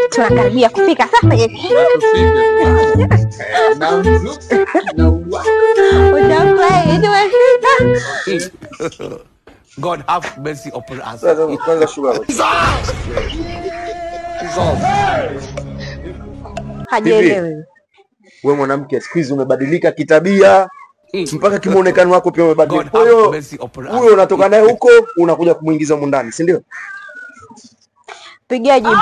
tunakaribia kufika sasa hivi. God have mercy upon us. Kwanza shuga. Hajielewi. Wewe mwanamke siku hizi umebadilika kitabia mpaka kimuonekano wako pia umebadilika. Kwa hiyo huyo unatoka naye huko unakuja kumuingiza huko ndani, si ndio? Pigia jibu.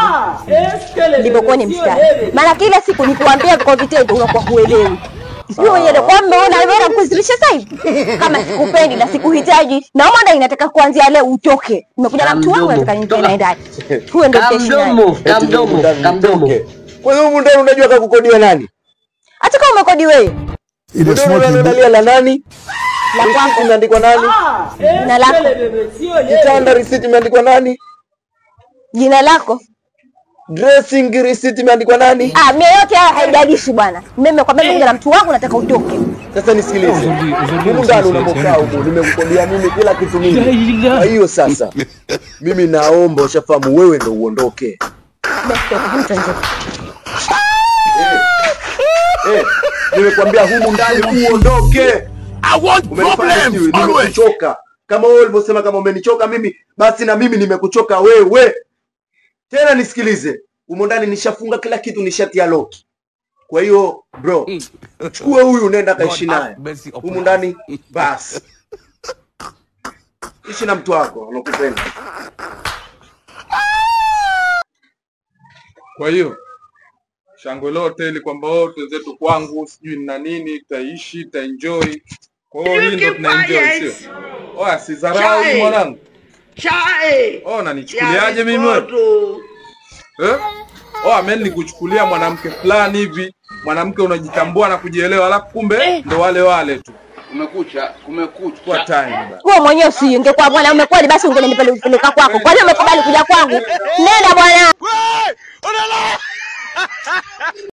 Ndipo kwa ni mstari. Maana kila siku nikiwaambia kwa vitendo unakuwa huelewi. Sio wewe kwa mbona mkuzilisha sasa hivi? Kama sikupendi na sikuhitaji, naomba ndio inataka kuanzia leo utoke. Nimekuja na mtu wangu nataka niingie naye ndani. Huyo ndio Kamdomo. Kwa hiyo huko ndani unajua kakukodia nani? Hata kama umekodi wewe. Ile smoke la nani? La kwangu imeandikwa nani? Na lako. Kitanda receipt imeandikwa nani? Jina lako. Dressing receipt imeandikwa nani? Mimi yote haya haijalishi bwana. Mimi kwa mimi na mtu wangu nataka utoke. Sasa nisikilize. Huko ndani unapokaa huko nimekukodia mimi kila kitu mimi. Kwa hiyo sasa mimi naomba ushafahamu wewe ndio uondoke. Nimekwambia humu ndani uondoke. I want problems. Nimekuchoka. Kama wewe ulivyosema kama umenichoka mimi, basi na mimi nimekuchoka wewe. Tena nisikilize. Humu ndani nishafunga kila kitu, nishatia lock. Kwa hiyo bro, chukua huyu unaenda kaishi naye. Humu ndani basi. Ishi na mtu wako anakupenda. Kwa hiyo shangwe lote ili kwamba wote zetu kwangu sijui na nini taishi taenjoy. Kwa hiyo hii ndio tunaenjoy sio? Oa si dharau mwanangu. Chai. Na nichukuliaje mimi wewe? Mimi nikuchukulia mwanamke fulani hivi, mwanamke unajitambua na kujielewa alafu kumbe ndo wale tu. Kumekucha kwa time. Wewe mwenyewe si ungekuwa bwana umekuwa basi ungenipeleka kwako. Kwa nini umekubali kuja kwangu? Nenda bwana.